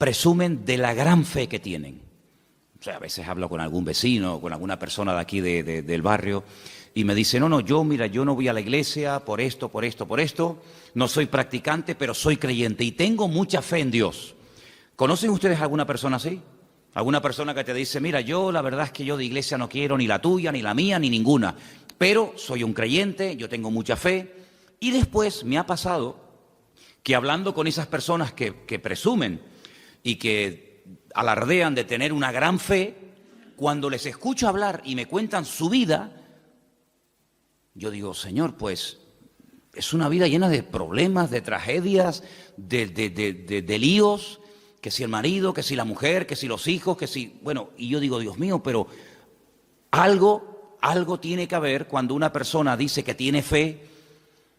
presumen de la gran fe que tienen. O sea, a veces hablo con algún vecino, con alguna persona de aquí del barrio, y me dice, no, yo no voy a la iglesia por esto, no soy practicante, pero soy creyente y tengo mucha fe en Dios. ¿Conocen ustedes alguna persona así? Alguna persona que te dice, mira, yo la verdad es que yo de iglesia no quiero ni la tuya, ni la mía, ni ninguna, pero soy un creyente, yo tengo mucha fe. Y después me ha pasado que hablando con esas personas que presumen y que alardean de tener una gran fe, cuando les escucho hablar y me cuentan su vida, yo digo, Señor, pues es una vida llena de problemas, de tragedias, de líos, que si el marido, que si la mujer, que si los hijos, que si... Bueno, y yo digo, Dios mío, pero algo tiene que haber cuando una persona dice que tiene fe,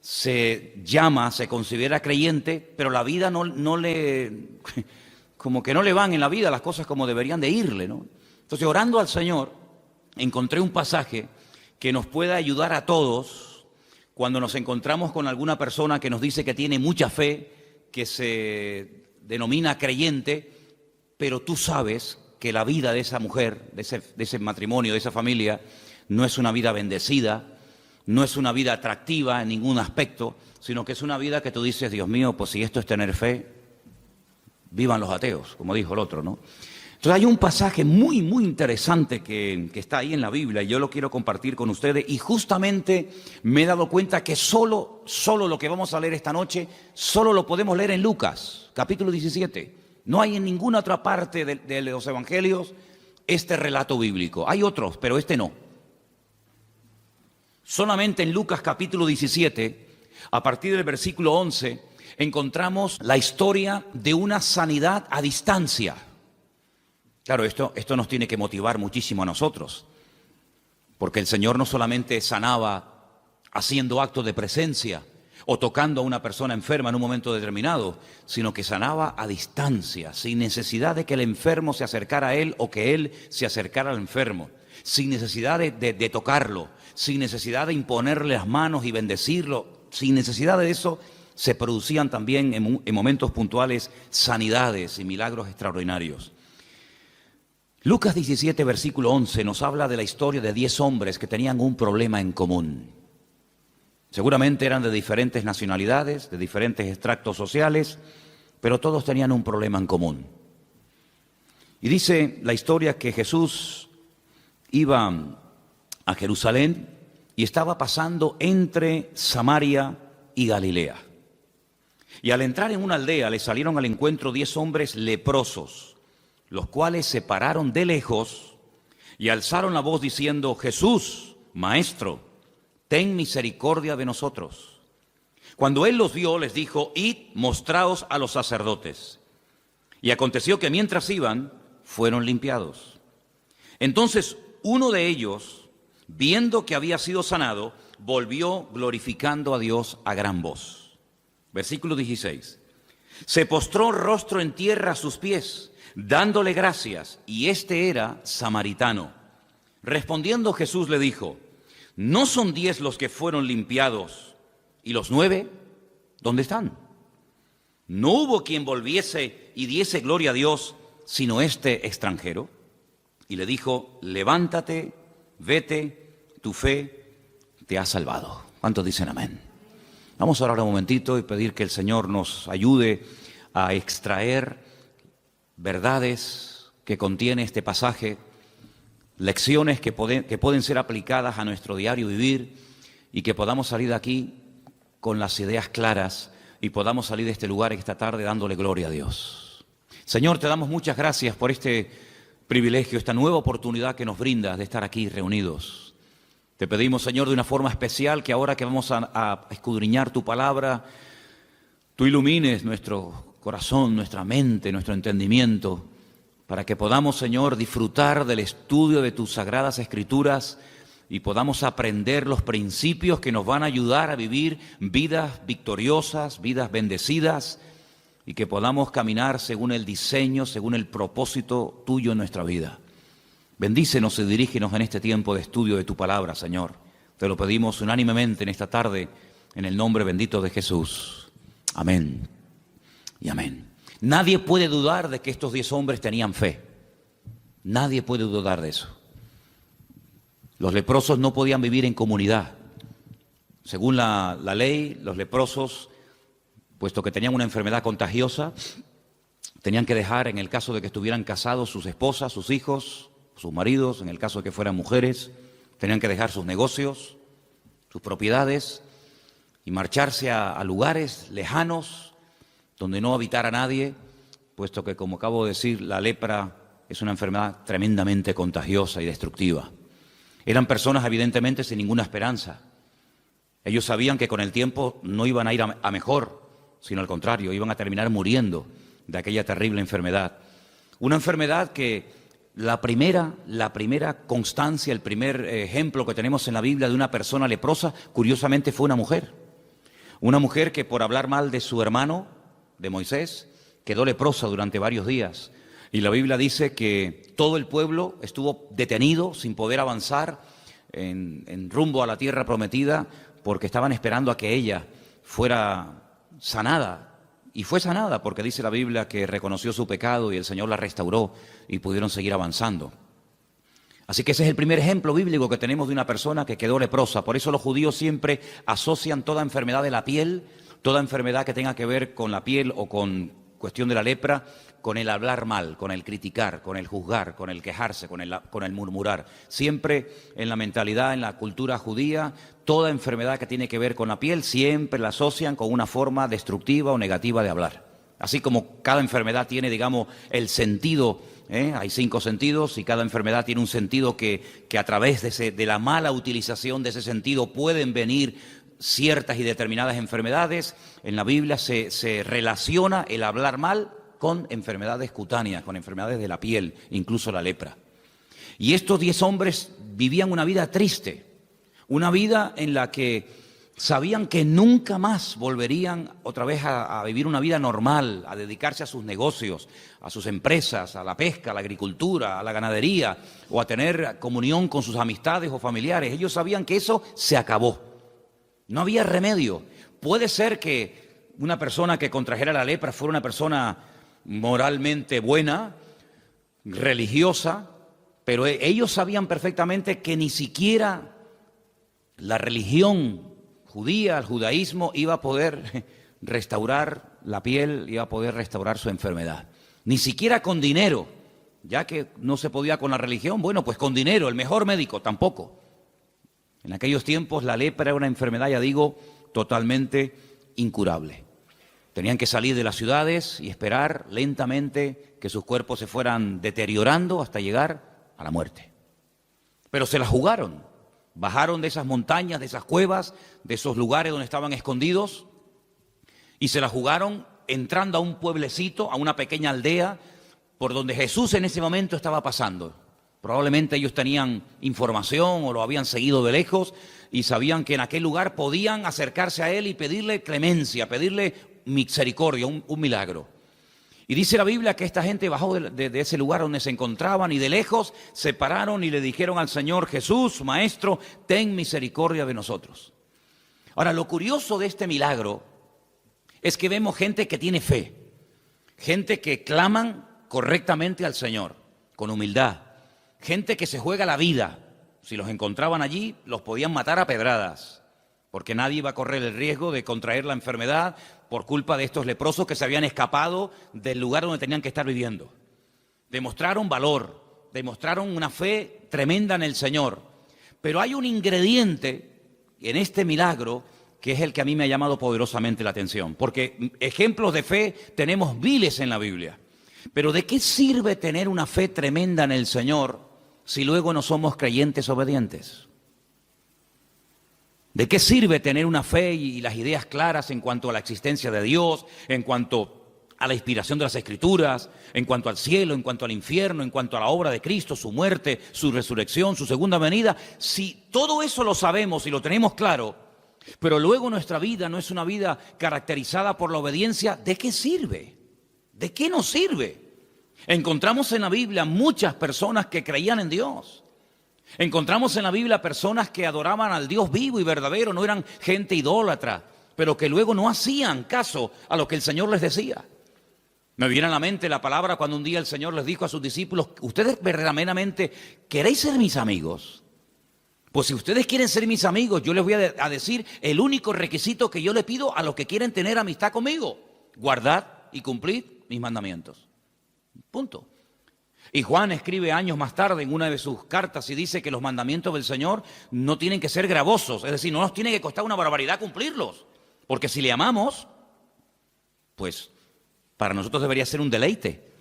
se considera creyente, pero la vida no le... como que no le van en la vida las cosas como deberían de irle, ¿no? Entonces, orando al Señor, encontré un pasaje que nos pueda ayudar a todos cuando nos encontramos con alguna persona que nos dice que tiene mucha fe, que se denomina creyente, pero tú sabes que la vida de esa mujer, de ese matrimonio, de esa familia, no es una vida bendecida, no es una vida atractiva en ningún aspecto, sino que es una vida que tú dices, Dios mío, pues si esto es tener fe, vivan los ateos, como dijo el otro, ¿no? Entonces hay un pasaje muy interesante que está ahí en la Biblia y yo lo quiero compartir con ustedes y justamente me he dado cuenta que solo lo que vamos a leer esta noche, solo lo podemos leer en Lucas, capítulo 17. No hay en ninguna otra parte de los evangelios este relato bíblico. Hay otros, pero este no. Solamente en Lucas capítulo 17, a partir del versículo 11, encontramos la historia de una sanidad a distancia. Claro, esto nos tiene que motivar muchísimo a nosotros, porque el Señor no solamente sanaba haciendo actos de presencia o tocando a una persona enferma en un momento determinado, sino que sanaba a distancia, sin necesidad de que el enfermo se acercara a Él o que Él se acercara al enfermo, sin necesidad de tocarlo, sin necesidad de imponerle las manos y bendecirlo, sin necesidad de eso, se producían también en momentos puntuales sanidades y milagros extraordinarios. Lucas 17, versículo 11, nos habla de la historia de 10 hombres que tenían un problema en común. Seguramente eran de diferentes nacionalidades, de diferentes extractos sociales, pero todos tenían un problema en común. Y dice la historia que Jesús iba a Jerusalén y estaba pasando entre Samaria y Galilea. Y al entrar en una aldea le salieron al encuentro 10 hombres leprosos, los cuales se pararon de lejos y alzaron la voz diciendo, Jesús, Maestro, ten misericordia de nosotros. Cuando él los vio, les dijo, id, mostraos a los sacerdotes. Y aconteció que mientras iban, fueron limpiados. Entonces uno de ellos, viendo que había sido sanado, volvió glorificando a Dios a gran voz. Versículo 16. Se postró rostro en tierra a sus pies, dándole gracias, y este era samaritano. Respondiendo Jesús le dijo, ¿no son 10 los que fueron limpiados, y los 9, dónde están? No hubo quien volviese y diese gloria a Dios, sino este extranjero. Y le dijo, levántate, vete, tu fe te ha salvado. ¿Cuántos dicen amén? Vamos a orar un momentito y pedir que el Señor nos ayude a extraer verdades que contiene este pasaje, lecciones que pueden ser aplicadas a nuestro diario vivir y que podamos salir de aquí con las ideas claras y podamos salir de este lugar esta tarde dándole gloria a Dios. Señor, te damos muchas gracias por este privilegio, esta nueva oportunidad que nos brindas de estar aquí reunidos. Te pedimos, Señor, de una forma especial que ahora que vamos a escudriñar tu palabra, tú ilumines nuestro corazón, nuestra mente, nuestro entendimiento, para que podamos, Señor, disfrutar del estudio de tus sagradas escrituras y podamos aprender los principios que nos van a ayudar a vivir vidas victoriosas, vidas bendecidas, y que podamos caminar según el diseño, según el propósito tuyo en nuestra vida. Bendícenos y dirígenos en este tiempo de estudio de tu palabra, Señor. Te lo pedimos unánimemente en esta tarde, en el nombre bendito de Jesús. Amén y amén. Nadie puede dudar de que estos 10 hombres tenían fe. Nadie puede dudar de eso. Los leprosos no podían vivir en comunidad. Según la ley, los leprosos, puesto que tenían una enfermedad contagiosa, tenían que dejar, en el caso de que estuvieran casados, sus esposas, sus hijos, sus maridos, en el caso de que fueran mujeres, tenían que dejar sus negocios, sus propiedades y marcharse a lugares lejanos donde no habitara nadie, puesto que, como acabo de decir, la lepra es una enfermedad tremendamente contagiosa y destructiva. Eran personas evidentemente sin ninguna esperanza. Ellos sabían que con el tiempo no iban a ir a mejor, sino al contrario, iban a terminar muriendo de aquella terrible enfermedad. Una enfermedad que la primera constancia, el primer ejemplo que tenemos en la Biblia de una persona leprosa, curiosamente fue una mujer. Una mujer que por hablar mal de su hermano, de Moisés, quedó leprosa durante varios días. Y la Biblia dice que todo el pueblo estuvo detenido sin poder avanzar en rumbo a la tierra prometida porque estaban esperando a que ella fuera sanada. Y fue sanada porque dice la Biblia que reconoció su pecado y el Señor la restauró y pudieron seguir avanzando. Así que ese es el primer ejemplo bíblico que tenemos de una persona que quedó leprosa. Por eso los judíos siempre asocian toda enfermedad de la piel, toda enfermedad que tenga que ver con la piel o con cuestión de la lepra, con el hablar mal, con el criticar, con el juzgar, con el quejarse, con el murmurar. Siempre en la mentalidad, en la cultura judía, toda enfermedad que tiene que ver con la piel siempre la asocian con una forma destructiva o negativa de hablar. Así como cada enfermedad tiene, digamos, el sentido, hay 5 sentidos y cada enfermedad tiene un sentido que a través de la mala utilización de ese sentido pueden venir ciertas y determinadas enfermedades. En la Biblia se relaciona el hablar mal con enfermedades cutáneas, con enfermedades de la piel, incluso la lepra. Y estos 10 hombres vivían una vida triste, una vida en la que sabían que nunca más volverían otra vez a vivir una vida normal, a dedicarse a sus negocios, a sus empresas, a la pesca, a la agricultura, a la ganadería, o a tener comunión con sus amistades o familiares. Ellos sabían que eso se acabó. No había remedio. Puede ser que una persona que contrajera la lepra fuera una persona moralmente buena, religiosa, pero ellos sabían perfectamente que ni siquiera la religión judía, el judaísmo, iba a poder restaurar la piel, iba a poder restaurar su enfermedad. Ni siquiera con dinero, ya que no se podía con la religión, bueno, pues con dinero, el mejor médico, tampoco. En aquellos tiempos la lepra era una enfermedad, ya digo, totalmente incurable. Tenían que salir de las ciudades y esperar lentamente que sus cuerpos se fueran deteriorando hasta llegar a la muerte. Pero se la jugaron, bajaron de esas montañas, de esas cuevas, de esos lugares donde estaban escondidos y se la jugaron entrando a un pueblecito, a una pequeña aldea por donde Jesús en ese momento estaba pasando. Probablemente ellos tenían información o lo habían seguido de lejos y sabían que en aquel lugar podían acercarse a él y pedirle clemencia, pedirle misericordia, un milagro. Y dice la Biblia que esta gente bajó de ese lugar donde se encontraban y de lejos se pararon y le dijeron al Señor: Jesús, Maestro, ten misericordia de nosotros. Ahora, lo curioso de este milagro es que vemos gente que tiene fe, gente que claman correctamente al Señor, con humildad. Gente que se juega la vida. Si los encontraban allí, los podían matar a pedradas, porque nadie iba a correr el riesgo de contraer la enfermedad por culpa de estos leprosos que se habían escapado del lugar donde tenían que estar viviendo. Demostraron valor, demostraron una fe tremenda en el Señor. Pero hay un ingrediente en este milagro que es el que a mí me ha llamado poderosamente la atención, porque ejemplos de fe tenemos miles en la Biblia. Pero ¿de qué sirve tener una fe tremenda en el Señor si luego no somos creyentes obedientes? ¿De qué sirve tener una fe y las ideas claras en cuanto a la existencia de Dios, en cuanto a la inspiración de las Escrituras, en cuanto al cielo, en cuanto al infierno, en cuanto a la obra de Cristo, su muerte, su resurrección, su segunda venida? Si todo eso lo sabemos y lo tenemos claro, pero luego nuestra vida no es una vida caracterizada por la obediencia, ¿de qué sirve? ¿De qué nos sirve? Encontramos en la Biblia muchas personas que creían en Dios. Encontramos en la Biblia personas que adoraban al Dios vivo y verdadero, no eran gente idólatra, pero que luego no hacían caso a lo que el Señor les decía. Me viene a la mente la palabra cuando un día el Señor les dijo a sus discípulos: ¿ustedes verdaderamente queréis ser mis amigos? Pues si ustedes quieren ser mis amigos, yo les voy a decir el único requisito que yo le pido a los que quieren tener amistad conmigo: guardad y cumplid mis mandamientos. Punto. Y Juan escribe años más tarde en una de sus cartas y dice que los mandamientos del Señor no tienen que ser gravosos, es decir, no nos tiene que costar una barbaridad cumplirlos, porque si le amamos, pues para nosotros debería ser un deleite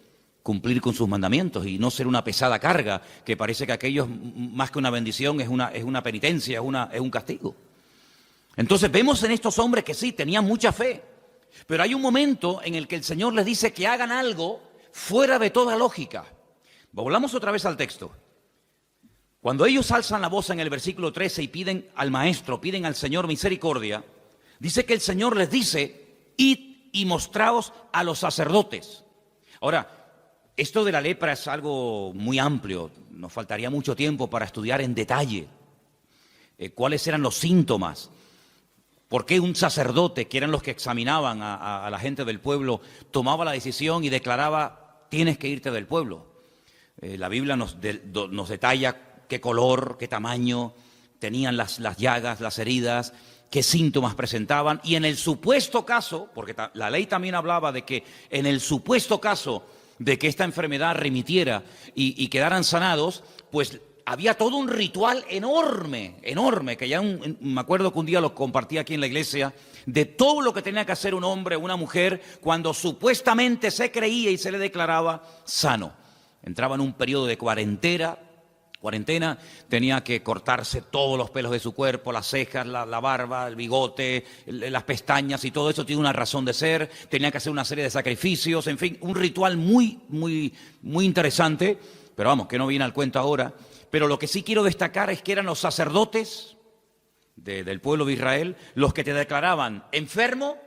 cumplir con sus mandamientos y no ser una pesada carga que parece que aquello más que una bendición es una penitencia, es un castigo. Entonces vemos en estos hombres que sí, tenían mucha fe, pero hay un momento en el que el Señor les dice que hagan algo fuera de toda lógica. Volvamos otra vez al texto. Cuando ellos alzan la voz en el versículo 13 y piden al Maestro, piden al Señor misericordia, dice que el Señor les dice: id y mostraos a los sacerdotes. Ahora, esto de la lepra es algo muy amplio, nos faltaría mucho tiempo para estudiar en detalle cuáles eran los síntomas, por qué un sacerdote, que eran los que examinaban a la gente del pueblo, tomaba la decisión y declaraba: tienes que irte del pueblo. La Biblia nos detalla qué color, qué tamaño tenían las llagas, las heridas, qué síntomas presentaban, y en el supuesto caso, porque la ley también hablaba de que en el supuesto caso de que esta enfermedad remitiera y quedaran sanados, pues había todo un ritual enorme, que ya me acuerdo que un día lo compartí aquí en la iglesia, de todo lo que tenía que hacer un hombre o una mujer cuando supuestamente se creía y se le declaraba sano. Entraba en un periodo de cuarentena, tenía que cortarse todos los pelos de su cuerpo, las cejas, la barba, el bigote, las pestañas, y todo eso tiene una razón de ser. Tenía que hacer una serie de sacrificios, en fin, un ritual muy interesante, pero vamos, que no viene al cuento ahora. Pero lo que sí quiero destacar es que eran los sacerdotes del pueblo de Israel los que te declaraban enfermo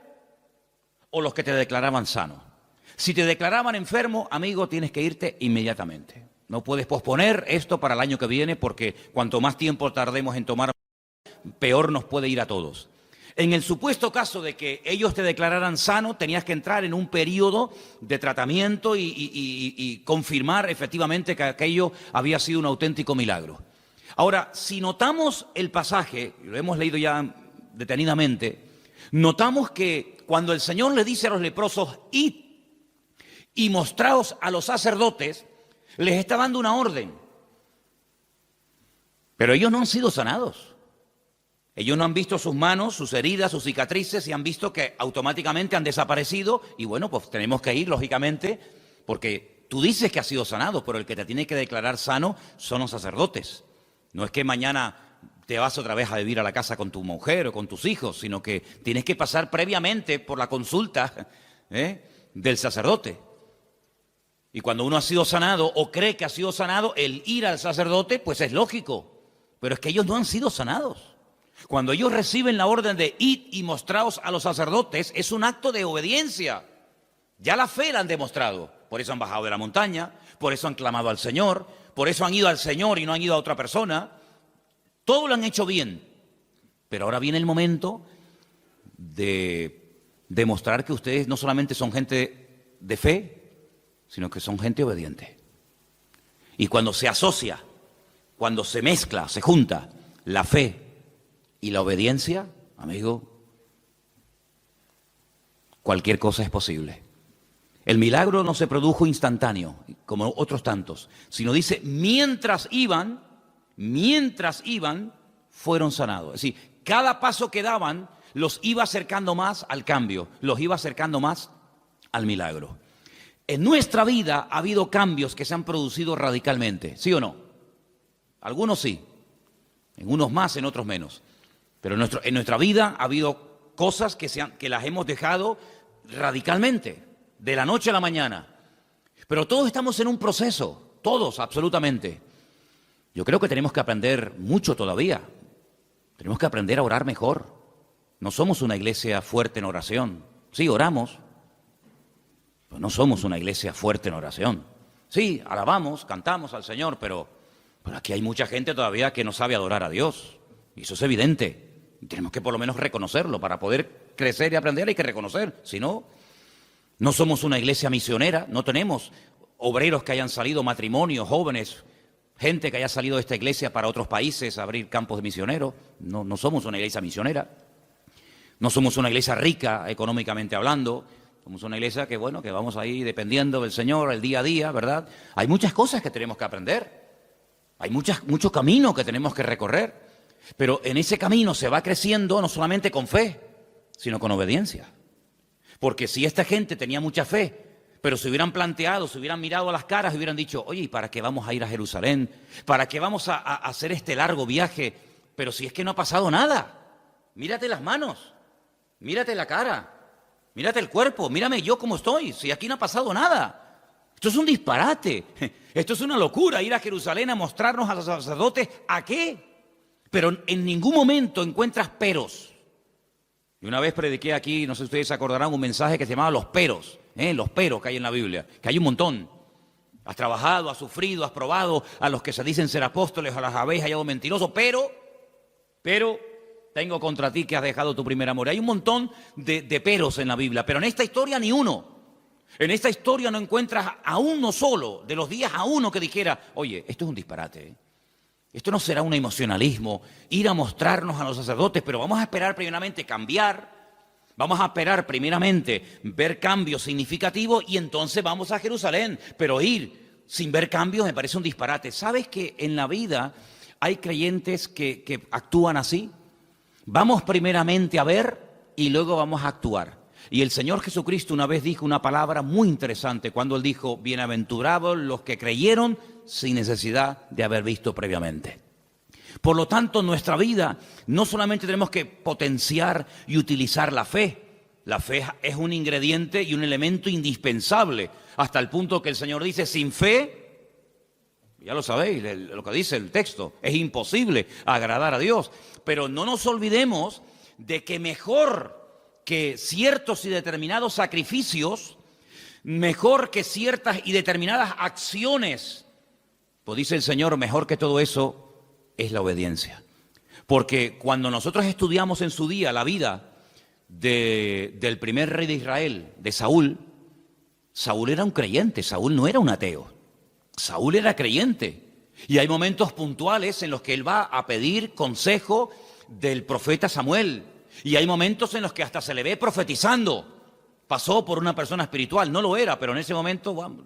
o los que te declaraban sano. Si te declaraban enfermo, amigo, tienes que irte inmediatamente. No puedes posponer esto para el año que viene, porque cuanto más tiempo tardemos en tomar, peor nos puede ir a todos. En el supuesto caso de que ellos te declararan sano, tenías que entrar en un periodo de tratamiento y confirmar efectivamente que aquello había sido un auténtico milagro. Ahora, si notamos el pasaje, y lo hemos leído ya detenidamente, notamos que cuando el Señor le dice a los leprosos: id y mostraos a los sacerdotes, les está dando una orden. Pero ellos no han sido sanados. Ellos no han visto sus manos, sus heridas, sus cicatrices, y han visto que automáticamente han desaparecido. Y bueno, pues tenemos que ir, lógicamente, porque tú dices que has sido sanado, pero el que te tiene que declarar sano son los sacerdotes. No es que mañana te vas otra vez a vivir a la casa con tu mujer o con tus hijos, sino que tienes que pasar previamente por la consulta del sacerdote. Y cuando uno ha sido sanado o cree que ha sido sanado, el ir al sacerdote, pues es lógico. Pero es que ellos no han sido sanados. Cuando ellos reciben la orden de id y mostraos a los sacerdotes, es un acto de obediencia. Ya la fe la han demostrado. Por eso han bajado de la montaña, por eso han clamado al Señor, por eso han ido al Señor y no han ido a otra persona. Todo lo han hecho bien. Pero ahora viene el momento de demostrar que ustedes no solamente son gente de fe, sino que son gente obediente. Y cuando se asocia, cuando se mezcla, se junta la fe y la obediencia, amigo, cualquier cosa es posible. El milagro no se produjo instantáneo, como otros tantos, sino dice, mientras iban, fueron sanados. Es decir, cada paso que daban los iba acercando más al cambio, los iba acercando más al milagro. En nuestra vida ha habido cambios que se han producido radicalmente, ¿sí o no? Algunos sí, en unos más, en otros menos. Pero en nuestra vida ha habido cosas que las hemos dejado radicalmente, de la noche a la mañana. Pero todos estamos en un proceso, todos, absolutamente. Yo creo que tenemos que aprender mucho todavía. Tenemos que aprender a orar mejor. No somos una iglesia fuerte en oración. Sí, oramos. Pues no somos una iglesia fuerte en oración. Sí, alabamos, cantamos al Señor, pero aquí hay mucha gente todavía que no sabe adorar a Dios. Y eso es evidente. Y tenemos que por lo menos reconocerlo. Para poder crecer y aprender hay que reconocer. Si no, No somos una iglesia misionera, no tenemos obreros que hayan salido, matrimonios, jóvenes, gente que haya salido de esta iglesia para otros países a abrir campos de misioneros. No somos una iglesia misionera. No somos una iglesia rica económicamente hablando. Somos una iglesia que, bueno, que vamos ahí dependiendo del Señor el día a día, ¿verdad? Hay muchas cosas que tenemos que aprender. Hay mucho camino que tenemos que recorrer. Pero en ese camino se va creciendo no solamente con fe, sino con obediencia. Porque si esta gente tenía mucha fe, pero se hubieran planteado, se hubieran mirado a las caras y hubieran dicho, oye, ¿y para qué vamos a ir a Jerusalén? ¿Para qué vamos a hacer este largo viaje? Pero si es que no ha pasado nada. Mírate las manos, mírate la cara, mírate el cuerpo, mírame yo cómo estoy, si aquí no ha pasado nada. Esto es un disparate, esto es una locura, ir a Jerusalén a mostrarnos a los sacerdotes, ¿a qué? Pero en ningún momento encuentras peros. Y una vez prediqué aquí, no sé si ustedes se acordarán, un mensaje que se llamaba los peros que hay en la Biblia, que hay un montón. Has trabajado, has sufrido, has probado a los que se dicen ser apóstoles, a las habéis hallado mentirosos, pero tengo contra ti que has dejado tu primer amor. Hay un montón de peros en la Biblia, pero en esta historia ni uno. En esta historia no encuentras a uno solo, de los días a uno que dijera, oye, esto es un disparate, Esto no será un emocionalismo, ir a mostrarnos a los sacerdotes, pero vamos a esperar primeramente cambiar, vamos a esperar primeramente ver cambios significativos y entonces vamos a Jerusalén. Pero ir sin ver cambios me parece un disparate. ¿Sabes que en la vida hay creyentes que actúan así? Vamos primeramente a ver y luego vamos a actuar. Y el Señor Jesucristo una vez dijo una palabra muy interesante cuando Él dijo, bienaventurados los que creyeron sin necesidad de haber visto previamente. Por lo tanto, en nuestra vida no solamente tenemos que potenciar y utilizar la fe. La fe es un ingrediente y un elemento indispensable, hasta el punto que el Señor dice, sin fe, ya lo sabéis, lo que dice el texto, es imposible agradar a Dios. Pero no nos olvidemos de que mejor que ciertos y determinados sacrificios, mejor que ciertas y determinadas acciones, pues dice el Señor, mejor que todo eso es la obediencia. Porque cuando nosotros estudiamos en su día la vida del primer rey de Israel, de Saúl, Saúl era un creyente, Saúl no era un ateo, Saúl era creyente. Y hay momentos puntuales en los que él va a pedir consejo del profeta Samuel. Y hay momentos en los que hasta se le ve profetizando. Pasó por una persona espiritual, no lo era, pero en ese momento, bueno.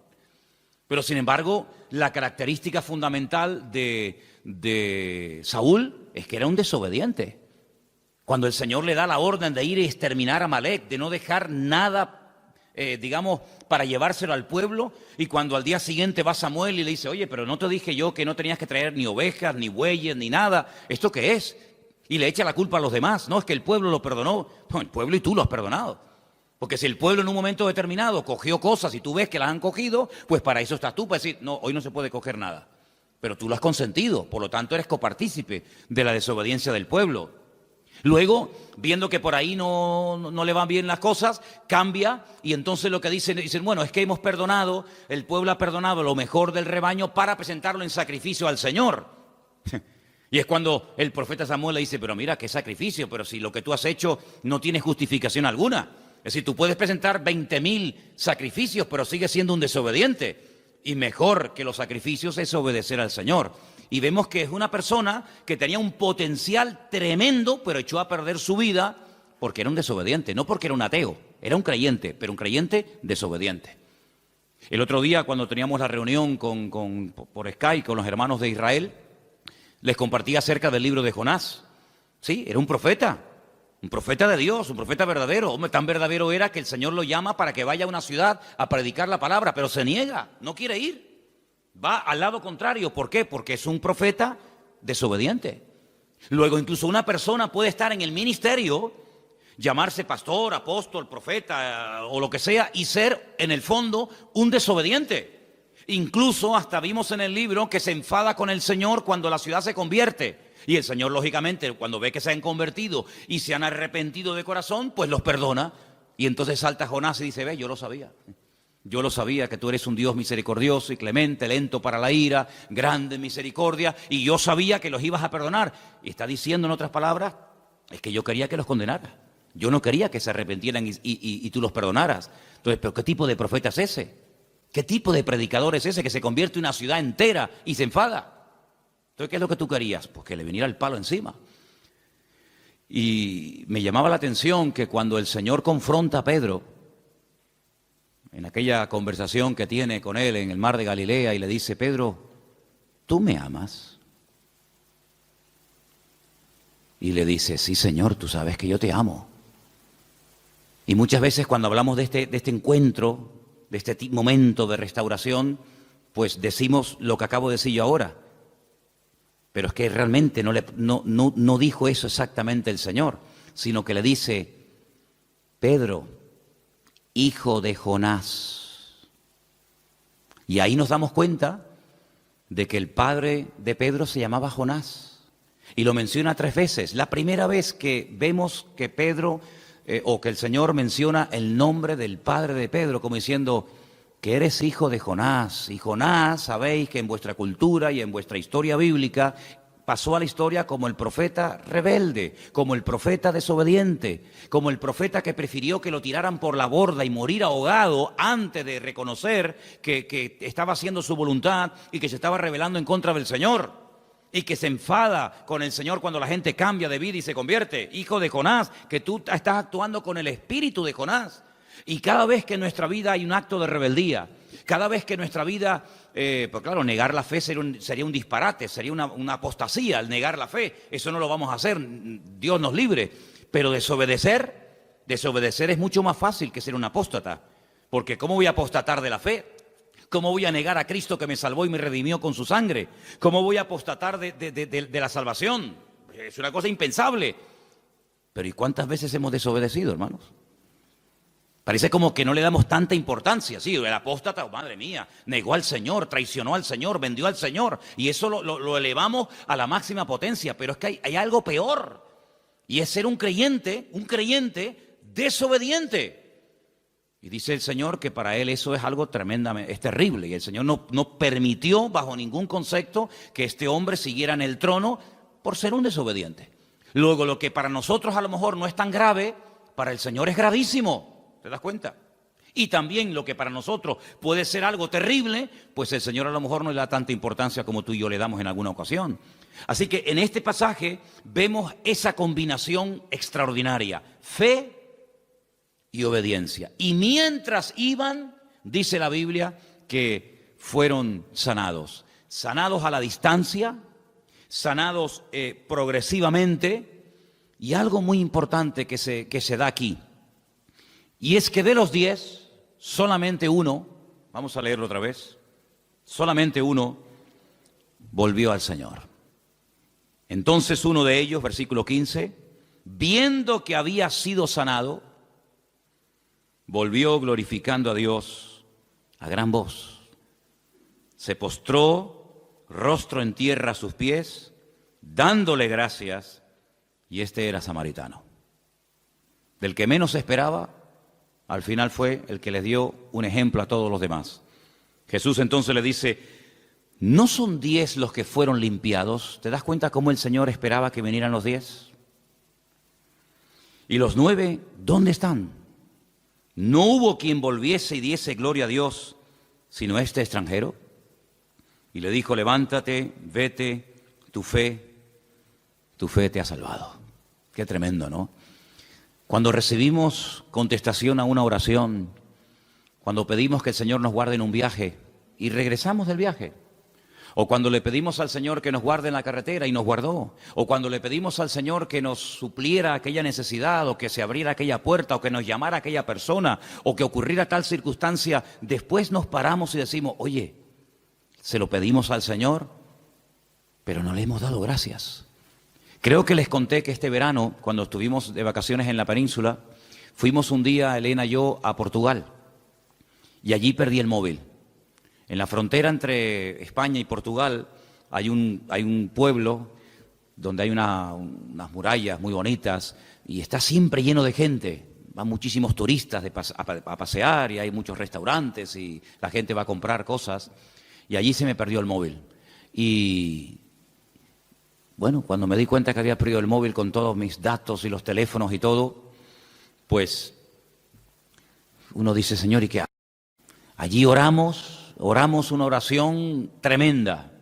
Pero sin embargo, la característica fundamental de Saúl es que era un desobediente. Cuando el Señor le da la orden de ir y exterminar a Amalek, de no dejar nada, para llevárselo al pueblo, y cuando al día siguiente va Samuel y le dice, oye, pero no te dije yo que no tenías que traer ni ovejas, ni bueyes, ni nada, ¿esto qué es? Y le echa la culpa a los demás. No, es que el pueblo lo perdonó. No, el pueblo y tú lo has perdonado. Porque si el pueblo en un momento determinado cogió cosas y tú ves que las han cogido, pues para eso estás tú, para decir, no, hoy no se puede coger nada. Pero tú lo has consentido, por lo tanto eres copartícipe de la desobediencia del pueblo. Luego, viendo que por ahí no le van bien las cosas, cambia y entonces lo que dicen, bueno, es que hemos perdonado, el pueblo ha perdonado lo mejor del rebaño para presentarlo en sacrificio al Señor. Y es cuando el profeta Samuel le dice, pero mira, qué sacrificio, pero si lo que tú has hecho no tiene justificación alguna. Es decir, tú puedes presentar 20.000 sacrificios, pero sigues siendo un desobediente. Y mejor que los sacrificios es obedecer al Señor. Y vemos que es una persona que tenía un potencial tremendo, pero echó a perder su vida porque era un desobediente, no porque era un ateo, era un creyente, pero un creyente desobediente. El otro día, cuando teníamos la reunión por Skype con los hermanos de Israel, les compartí acerca del libro de Jonás. Sí, era un profeta de Dios, un profeta verdadero. Hombre, tan verdadero era que el Señor lo llama para que vaya a una ciudad a predicar la palabra, pero se niega, no quiere ir. Va al lado contrario. ¿Por qué? Porque es un profeta desobediente. Luego, incluso una persona puede estar en el ministerio, llamarse pastor, apóstol, profeta o lo que sea, y ser en el fondo un desobediente. Incluso hasta vimos en el libro que se enfada con el Señor cuando la ciudad se convierte. Y el Señor, lógicamente, cuando ve que se han convertido y se han arrepentido de corazón, pues los perdona. Y entonces salta Jonás y dice, ve, yo lo sabía. Yo lo sabía que tú eres un Dios misericordioso y clemente, lento para la ira, grande en misericordia, y yo sabía que los ibas a perdonar. Y está diciendo en otras palabras, es que yo quería que los condenara. Yo no quería que se arrepintieran y tú los perdonaras. Entonces, ¿pero qué tipo de profeta es ese? ¿Qué tipo de predicador es ese que se convierte en una ciudad entera y se enfada? Entonces, ¿qué es lo que tú querías? Pues que le viniera el palo encima. Y me llamaba la atención que cuando el Señor confronta a Pedro, en aquella conversación que tiene con él en el mar de Galilea, y le dice: Pedro, ¿tú me amas? Y le dice: sí, Señor, tú sabes que yo te amo. Y muchas veces cuando hablamos de este encuentro, de este momento de restauración, pues decimos lo que acabo de decir yo ahora. Pero es que realmente no dijo eso exactamente el Señor, sino que le dice: Pedro, hijo de Jonás. Y ahí nos damos cuenta de que el padre de Pedro se llamaba Jonás. Y lo menciona 3 veces. La primera vez que vemos que Pedro, o que el Señor menciona el nombre del padre de Pedro, como diciendo que eres hijo de Jonás. Y Jonás, sabéis que en vuestra cultura y en vuestra historia bíblica pasó a la historia como el profeta rebelde, como el profeta desobediente, como el profeta que prefirió que lo tiraran por la borda y morir ahogado antes de reconocer que estaba haciendo su voluntad y que se estaba rebelando en contra del Señor. Y que se enfada con el Señor cuando la gente cambia de vida y se convierte. Hijo de Jonás, que tú estás actuando con el espíritu de Jonás. Y cada vez que en nuestra vida hay un acto de rebeldía, cada vez que en nuestra vida, pues claro, negar la fe sería un disparate, sería una apostasía el negar la fe. Eso no lo vamos a hacer, Dios nos libre. Pero desobedecer es mucho más fácil que ser un apóstata. Porque ¿cómo voy a apostatar de la fe? ¿Cómo voy a negar a Cristo que me salvó y me redimió con su sangre? ¿Cómo voy a apostatar de la salvación? Es una cosa impensable. Pero ¿y cuántas veces hemos desobedecido, hermanos? Parece como que no le damos tanta importancia. Sí, el apóstata, oh, madre mía, negó al Señor, traicionó al Señor, vendió al Señor. Y eso lo elevamos a la máxima potencia. Pero es que hay algo peor. Y es ser un creyente desobediente. Y dice el Señor que para Él eso es algo tremendamente, es terrible. Y el Señor no permitió bajo ningún concepto que este hombre siguiera en el trono por ser un desobediente. Luego, lo que para nosotros a lo mejor no es tan grave, para el Señor es gravísimo. ¿Te das cuenta? Y también lo que para nosotros puede ser algo terrible, pues el Señor a lo mejor no le da tanta importancia como tú y yo le damos en alguna ocasión. Así que en este pasaje vemos esa combinación extraordinaria. Fe y obediencia. Y mientras iban, dice la Biblia, que fueron sanados. Sanados a la distancia, sanados progresivamente. Y algo muy importante que se da aquí. Y es que de los 10, solamente uno, vamos a leerlo otra vez, solamente uno volvió al Señor. Entonces uno de ellos, versículo 15, viendo que había sido sanado, volvió glorificando a Dios a gran voz. Se postró, rostro en tierra a sus pies, dándole gracias, y este era samaritano. Del que menos esperaba, al final fue el que les dio un ejemplo a todos los demás. Jesús entonces le dice: ¿no son 10 los que fueron limpiados? ¿Te das cuenta cómo el Señor esperaba que vinieran los 10? ¿Y los 9 dónde están? No hubo quien volviese y diese gloria a Dios, sino este extranjero. Y le dijo: levántate, vete, tu fe te ha salvado. Qué tremendo, ¿no? Cuando recibimos contestación a una oración, cuando pedimos que el Señor nos guarde en un viaje y regresamos del viaje, o cuando le pedimos al Señor que nos guarde en la carretera y nos guardó, o cuando le pedimos al Señor que nos supliera aquella necesidad, o que se abriera aquella puerta, o que nos llamara aquella persona, o que ocurriera tal circunstancia, después nos paramos y decimos: oye, se lo pedimos al Señor, pero no le hemos dado gracias. Creo que les conté que este verano, cuando estuvimos de vacaciones en la península, fuimos un día, Elena y yo, a Portugal, y allí perdí el móvil. En la frontera entre España y Portugal hay un pueblo donde hay unas murallas muy bonitas y está siempre lleno de gente. Van muchísimos turistas a pasear y hay muchos restaurantes y la gente va a comprar cosas. Y allí se me perdió el móvil. Y bueno, cuando me di cuenta que había perdido el móvil con todos mis datos y los teléfonos y todo, pues uno dice, Señor, ¿y qué hago? Allí oramos una oración tremenda.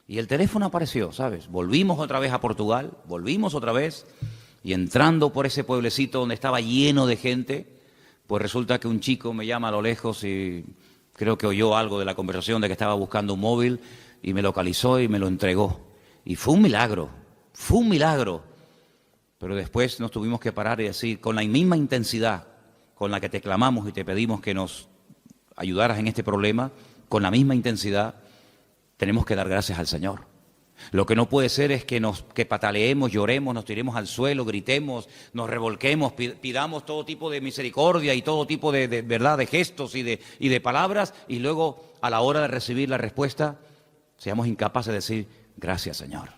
Y el teléfono apareció, ¿sabes? Volvimos otra vez a Portugal, volvimos otra vez, y entrando por ese pueblecito donde estaba lleno de gente, pues resulta que un chico me llama a lo lejos y creo que oyó algo de la conversación de que estaba buscando un móvil y me localizó y me lo entregó. Y fue un milagro, fue un milagro. Pero después nos tuvimos que parar y decir, con la misma intensidad con la que te clamamos y te pedimos que nos ayudaras en este problema, con la misma intensidad tenemos que dar gracias al Señor. Lo que no puede ser es que pataleemos, lloremos, nos tiremos al suelo, gritemos, nos revolquemos, pidamos todo tipo de misericordia y todo tipo de verdad, de gestos y de palabras, y luego a la hora de recibir la respuesta seamos incapaces de decir gracias, Señor,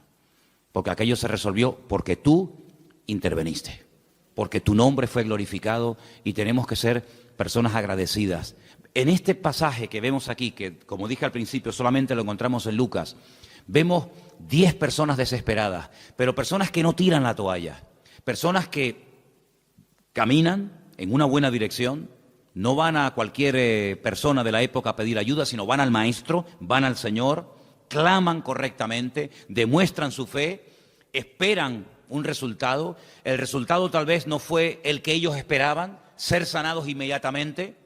porque aquello se resolvió porque tú interveniste, porque tu nombre fue glorificado, y tenemos que ser personas agradecidas. En este pasaje que vemos aquí, que como dije al principio solamente lo encontramos en Lucas, vemos 10 personas desesperadas, pero personas que no tiran la toalla, personas que caminan en una buena dirección, no van a cualquier persona de la época a pedir ayuda, sino van al Maestro, van al Señor, claman correctamente, demuestran su fe, esperan un resultado. El resultado tal vez no fue el que ellos esperaban, ser sanados inmediatamente,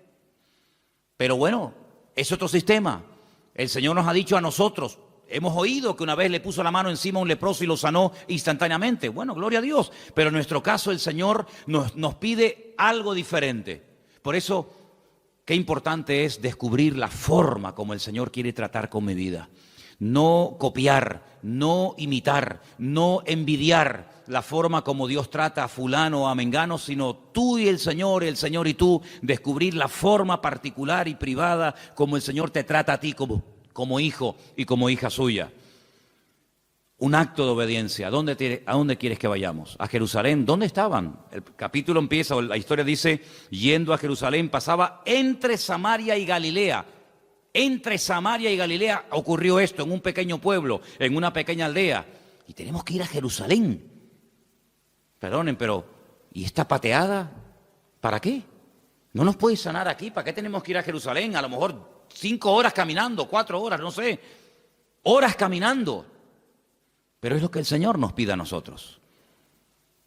pero bueno, es otro sistema. El Señor nos ha dicho a nosotros, hemos oído que una vez le puso la mano encima a un leproso y lo sanó instantáneamente. Bueno, gloria a Dios, pero en nuestro caso el Señor nos pide algo diferente. Por eso, qué importante es descubrir la forma como el Señor quiere tratar con mi vida. No copiar, no imitar, no envidiar la forma como Dios trata a fulano o a mengano, sino tú y el Señor y tú, descubrir la forma particular y privada como el Señor te trata a ti como hijo y como hija suya. Un acto de obediencia. ¿A dónde quieres que vayamos? ¿A Jerusalén? ¿Dónde estaban? El capítulo empieza, o la historia dice, yendo a Jerusalén, pasaba entre Samaria y Galilea. Entre Samaria y Galilea ocurrió esto, en un pequeño pueblo, en una pequeña aldea. Y tenemos que ir a Jerusalén. Perdonen, pero ¿y esta pateada? ¿Para qué? ¿No nos puede sanar aquí? ¿Para qué tenemos que ir a Jerusalén? A lo mejor 5 horas caminando, 4 horas, no sé. Horas caminando. Pero es lo que el Señor nos pide a nosotros.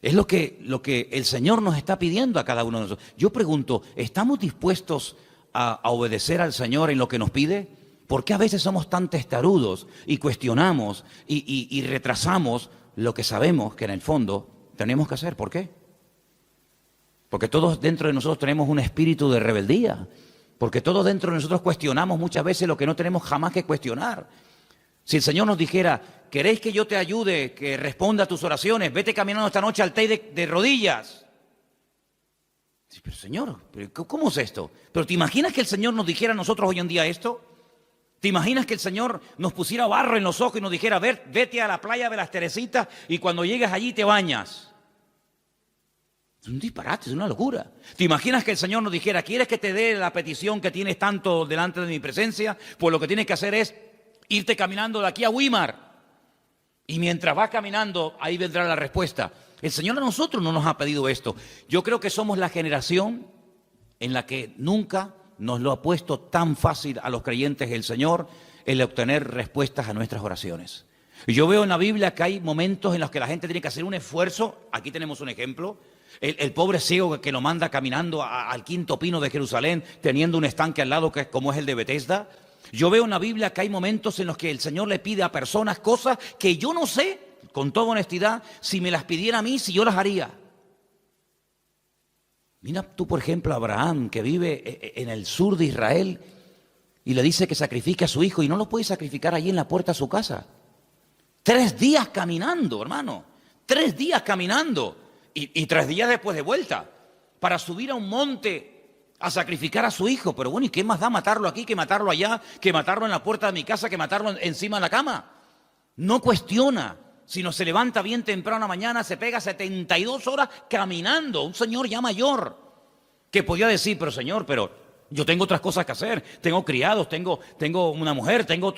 Es lo que el Señor nos está pidiendo a cada uno de nosotros. Yo pregunto, ¿estamos dispuestos a obedecer al Señor en lo que nos pide? ¿Por qué a veces somos tan testarudos y cuestionamos y retrasamos lo que sabemos que en el fondo tenemos que hacer? ¿Por qué? Porque todos dentro de nosotros tenemos un espíritu de rebeldía. Porque todos dentro de nosotros cuestionamos muchas veces lo que no tenemos jamás que cuestionar. Si el Señor nos dijera, ¿queréis que yo te ayude, que responda a tus oraciones? Vete caminando esta noche al Teide de rodillas. Pero Señor, ¿cómo es esto? ¿Pero te imaginas que el Señor nos dijera a nosotros hoy en día esto? ¿Te imaginas que el Señor nos pusiera barro en los ojos y nos dijera, vete a la playa de las Teresitas y cuando llegues allí te bañas? Es un disparate, es una locura. ¿Te imaginas que el Señor nos dijera, ¿quieres que te dé la petición que tienes tanto delante de mi presencia? Pues lo que tienes que hacer es irte caminando de aquí a Weimar. Y mientras vas caminando, ahí vendrá la respuesta. El Señor a nosotros no nos ha pedido esto. Yo creo que somos la generación en la que nunca nos lo ha puesto tan fácil a los creyentes el Señor el obtener respuestas a nuestras oraciones. Y yo veo en la Biblia que hay momentos en los que la gente tiene que hacer un esfuerzo. Aquí tenemos un ejemplo. El pobre ciego que lo manda caminando al quinto pino de Jerusalén, teniendo un estanque al lado como es el de Betesda. Yo veo en la Biblia que hay momentos en los que el Señor le pide a personas cosas que yo no sé, con toda honestidad, si me las pidiera a mí, si yo las haría. Mira tú, por ejemplo, a Abraham, que vive en el sur de Israel, y le dice que sacrifique a su hijo, y no lo puede sacrificar allí en la puerta de su casa. 3 días caminando, hermano. 3 días caminando. Y 3 días después de vuelta, para subir a un monte a sacrificar a su hijo. Pero bueno, ¿y qué más da matarlo aquí, que matarlo allá, que matarlo en la puerta de mi casa, que matarlo encima de la cama? No cuestiona, sino se levanta bien temprano a la mañana, se pega 72 horas caminando. Un señor ya mayor, que podía decir, pero Señor, pero yo tengo otras cosas que hacer. Tengo criados, tengo una mujer, tengo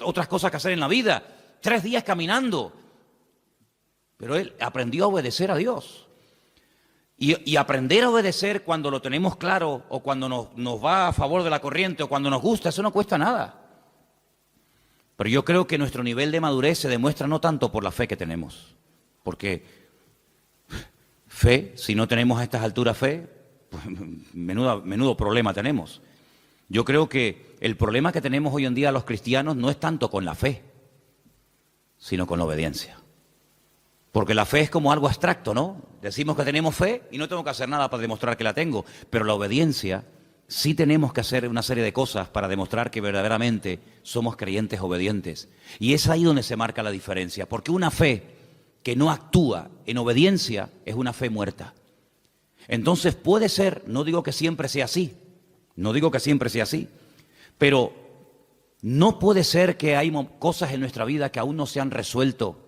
otras cosas que hacer en la vida. 3 días caminando. Pero él aprendió a obedecer a Dios. Y aprender a obedecer cuando lo tenemos claro o cuando nos va a favor de la corriente o cuando nos gusta, eso no cuesta nada. Pero yo creo que nuestro nivel de madurez se demuestra no tanto por la fe que tenemos, porque fe, si no tenemos a estas alturas fe, pues menudo problema tenemos. Yo creo que el problema que tenemos hoy en día los cristianos no es tanto con la fe, sino con la obediencia. Porque la fe es como algo abstracto, ¿no? Decimos que tenemos fe y no tengo que hacer nada para demostrar que la tengo, pero la obediencia sí tenemos que hacer una serie de cosas para demostrar que verdaderamente somos creyentes obedientes. Y es ahí donde se marca la diferencia, porque una fe que no actúa en obediencia es una fe muerta. Entonces puede ser, no digo que siempre sea así, pero no puede ser que hay cosas en nuestra vida que aún no se han resuelto,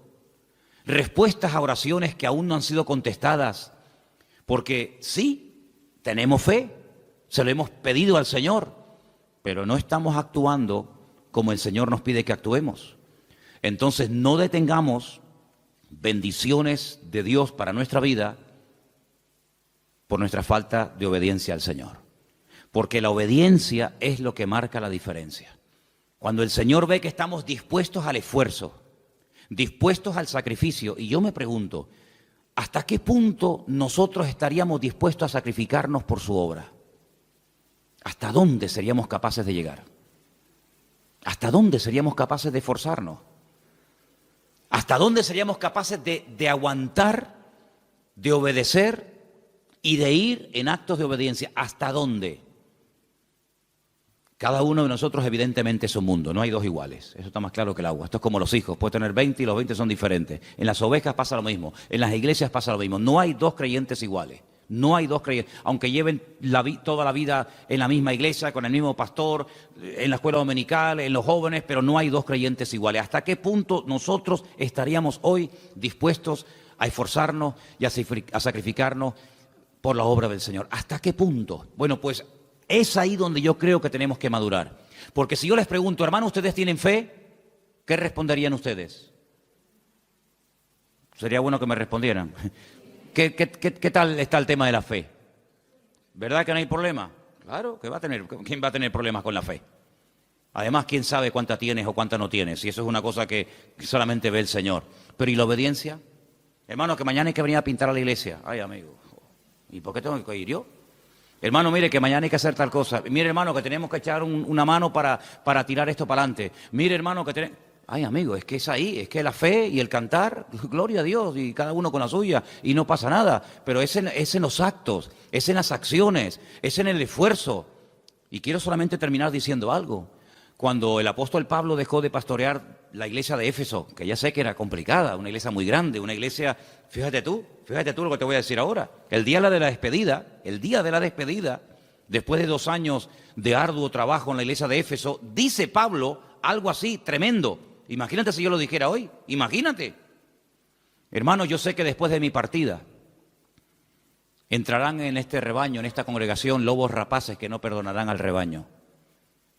respuestas a oraciones que aún no han sido contestadas, porque sí, tenemos fe, se lo hemos pedido al Señor, pero no estamos actuando como el Señor nos pide que actuemos. Entonces no detengamos bendiciones de Dios para nuestra vida por nuestra falta de obediencia al Señor. Porque la obediencia es lo que marca la diferencia. Cuando el Señor ve que estamos dispuestos al esfuerzo, dispuestos al sacrificio, y yo me pregunto, ¿hasta qué punto nosotros estaríamos dispuestos a sacrificarnos por su obra? ¿Hasta dónde seríamos capaces de llegar? ¿Hasta dónde seríamos capaces de esforzarnos? ¿Hasta dónde seríamos capaces de aguantar, de obedecer y de ir en actos de obediencia? ¿Hasta dónde? Cada uno de nosotros evidentemente es un mundo, no hay dos iguales, eso está más claro que el agua. Esto es como los hijos, puede tener 20 y los 20 son diferentes. En las ovejas pasa lo mismo, en las iglesias pasa lo mismo, no hay dos creyentes iguales. No hay dos creyentes, aunque lleven toda la vida en la misma iglesia, con el mismo pastor, en la escuela dominical, en los jóvenes, pero no hay dos creyentes iguales. ¿Hasta qué punto nosotros estaríamos hoy dispuestos a esforzarnos y a sacrificarnos por la obra del Señor? ¿Hasta qué punto? Bueno, pues es ahí donde yo creo que tenemos que madurar. Porque si yo les pregunto, hermano, ¿ustedes tienen fe? ¿Qué responderían ustedes? Sería bueno que me respondieran. ¿Qué tal está el tema de la fe? ¿Verdad que no hay problema? Claro, que ¿quién va a tener problemas con la fe? Además, ¿quién sabe cuánta tienes o cuánta no tienes? Y eso es una cosa que solamente ve el Señor. Pero ¿y la obediencia? Hermano, que mañana hay que venir a pintar a la iglesia. Ay, amigo, ¿y por qué tengo que ir yo? Hermano, mire que mañana hay que hacer tal cosa. Mire, hermano, que tenemos que echar una mano para tirar esto para adelante. Mire, hermano, que tenemos... Ay, amigo, es que es ahí, es que la fe y el cantar, gloria a Dios, y cada uno con la suya, y no pasa nada. Pero es en los actos, es en las acciones, es en el esfuerzo. Y quiero solamente terminar diciendo algo. Cuando el apóstol Pablo dejó de pastorear la iglesia de Éfeso, que ya sé que era complicada, una iglesia muy grande, una iglesia, fíjate tú lo que te voy a decir ahora. El día de la despedida, después de 2 años de arduo trabajo en la iglesia de Éfeso, dice Pablo algo así tremendo. Imagínate si yo lo dijera hoy, imagínate. Hermano, yo sé que después de mi partida entrarán en este rebaño, en esta congregación, lobos rapaces que no perdonarán al rebaño.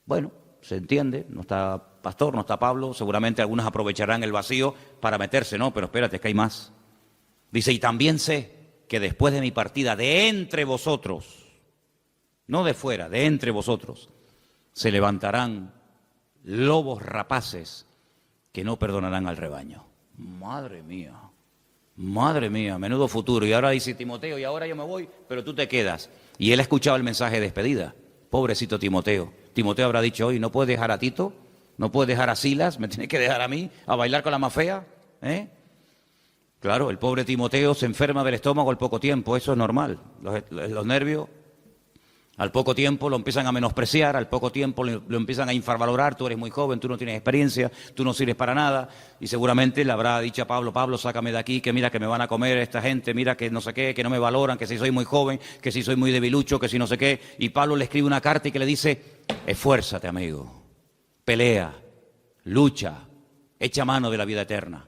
Bueno, se entiende, no está pastor, no está Pablo, seguramente algunos aprovecharán el vacío para meterse, no, pero espérate, es que hay más. Dice, y también sé que después de mi partida, de entre vosotros, no de fuera, de entre vosotros, se levantarán lobos rapaces que no perdonarán al rebaño. Madre mía, menudo futuro. Y ahora dice Timoteo, y ahora yo me voy, pero tú te quedas. Y él ha escuchado el mensaje de despedida. Pobrecito Timoteo. Timoteo habrá dicho hoy, ¿no puedes dejar a Tito? ¿No puedes dejar a Silas? ¿Me tienes que dejar a mí a bailar con la más fea? Claro, el pobre Timoteo se enferma del estómago al poco tiempo, eso es normal. Los nervios, al poco tiempo lo empiezan a menospreciar, al poco tiempo lo empiezan a infravalorar, tú eres muy joven, tú no tienes experiencia, tú no sirves para nada, y seguramente le habrá dicho a Pablo, Pablo, sácame de aquí, que mira que me van a comer esta gente, mira que no sé qué, que no me valoran, que si soy muy joven, que si soy muy debilucho, que si no sé qué, y Pablo le escribe una carta y que le dice, esfuérzate, amigo, pelea, lucha, echa mano de la vida eterna,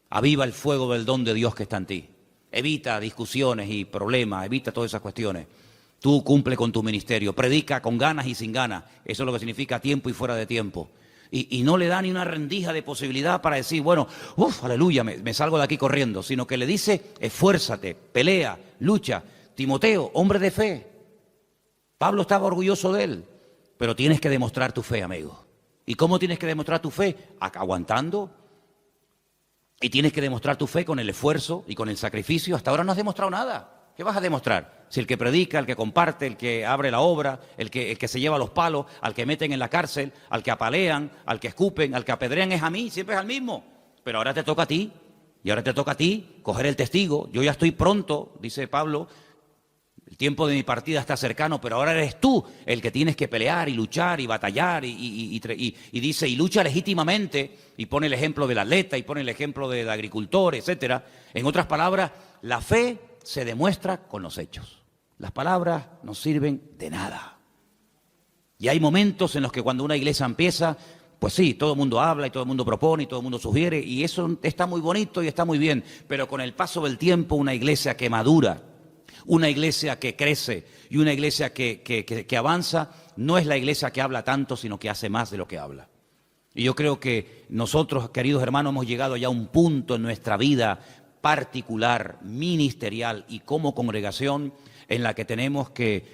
aviva el fuego del don de Dios que está en ti, evita discusiones y problemas, evita todas esas cuestiones. Tú cumple con tu ministerio, predica con ganas y sin ganas, eso es lo que significa tiempo y fuera de tiempo. Y no le da ni una rendija de posibilidad para decir, bueno, aleluya, me salgo de aquí corriendo, sino que le dice, esfuérzate, pelea, lucha, Timoteo, hombre de fe. Pablo estaba orgulloso de él, pero tienes que demostrar tu fe, amigo. ¿Y cómo tienes que demostrar tu fe? Aguantando. Y tienes que demostrar tu fe con el esfuerzo y con el sacrificio. Hasta ahora no has demostrado nada. ¿Qué vas a demostrar? Si el que predica, el que comparte, el que abre la obra, el que se lleva los palos, al que meten en la cárcel, al que apalean, al que escupen, al que apedrean es a mí, siempre es al mismo. Pero ahora te toca a ti, y ahora te toca a ti coger el testigo. Yo ya estoy pronto, dice Pablo, el tiempo de mi partida está cercano, pero ahora eres tú el que tienes que pelear y luchar y batallar y dice, y lucha legítimamente, y pone el ejemplo del atleta y pone el ejemplo del agricultor, etcétera. En otras palabras, la fe se demuestra con los hechos. Las palabras no sirven de nada. Y hay momentos en los que cuando una iglesia empieza, pues sí, todo el mundo habla y todo el mundo propone y todo el mundo sugiere, y eso está muy bonito y está muy bien, pero con el paso del tiempo una iglesia que madura, una iglesia que crece y una iglesia que avanza, no es la iglesia que habla tanto, sino que hace más de lo que habla. Y yo creo que nosotros, queridos hermanos, hemos llegado ya a un punto en nuestra vida particular, ministerial y como congregación, en la que tenemos que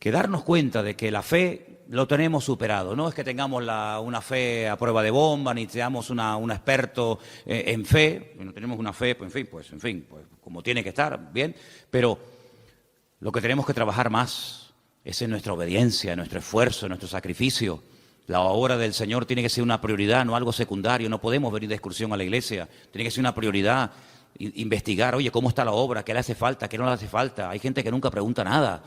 darnos cuenta de que la fe lo tenemos superado. No es que tengamos una fe a prueba de bomba, ni seamos un experto en fe. No tenemos una fe, pues en fin, como tiene que estar, bien. Pero lo que tenemos que trabajar más es en nuestra obediencia, en nuestro esfuerzo, en nuestro sacrificio. La obra del Señor tiene que ser una prioridad, no algo secundario. No podemos venir de excursión a la iglesia. Tiene que ser una prioridad. Investigar, oye, ¿cómo está la obra? ¿Qué le hace falta? ¿Qué no le hace falta? Hay gente que nunca pregunta nada,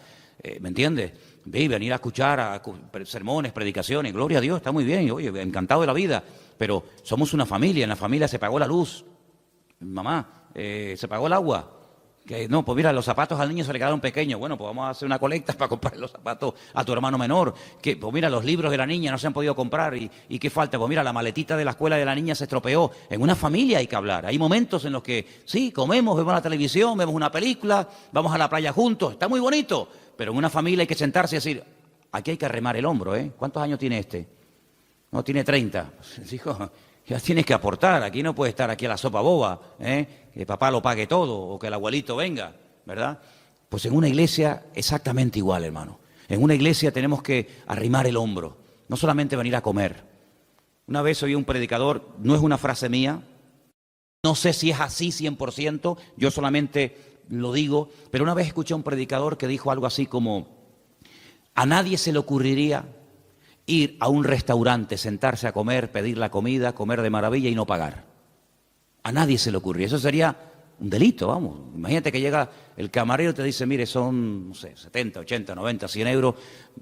¿me entiendes? Venir a escuchar sermones, predicaciones, gloria a Dios, está muy bien, oye, encantado de la vida, pero somos una familia, en la familia se pagó la luz, mamá, se pagó el agua. Que no, pues mira, los zapatos al niño se le quedaron pequeños. Bueno, pues vamos a hacer una colecta para comprar los zapatos a tu hermano menor. Que, pues mira, los libros de la niña no se han podido comprar. ¿Y qué falta? Pues mira, la maletita de la escuela de la niña se estropeó. En una familia hay que hablar. Hay momentos en los que, sí, comemos, vemos la televisión, vemos una película, vamos a la playa juntos. Está muy bonito. Pero en una familia hay que sentarse y decir, aquí hay que arremar el hombro, ¿eh? ¿Cuántos años tiene este? No, tiene 30. Pues, hijo, ya tienes que aportar. Aquí no puede estar aquí a la sopa boba, que papá lo pague todo o que el abuelito venga, ¿verdad? Pues en una iglesia exactamente igual, hermano. En una iglesia tenemos que arrimar el hombro, no solamente venir a comer. Una vez oí un predicador, no es una frase mía, no sé si es así 100%, yo solamente lo digo, pero una vez escuché a un predicador que dijo algo así como, a nadie se le ocurriría ir a un restaurante, sentarse a comer, pedir la comida, comer de maravilla y no pagar. A nadie se le ocurriría. Eso sería un delito, vamos. Imagínate que llega el camarero y te dice, mire, son, no sé, 70, 80, 90, 100 euros.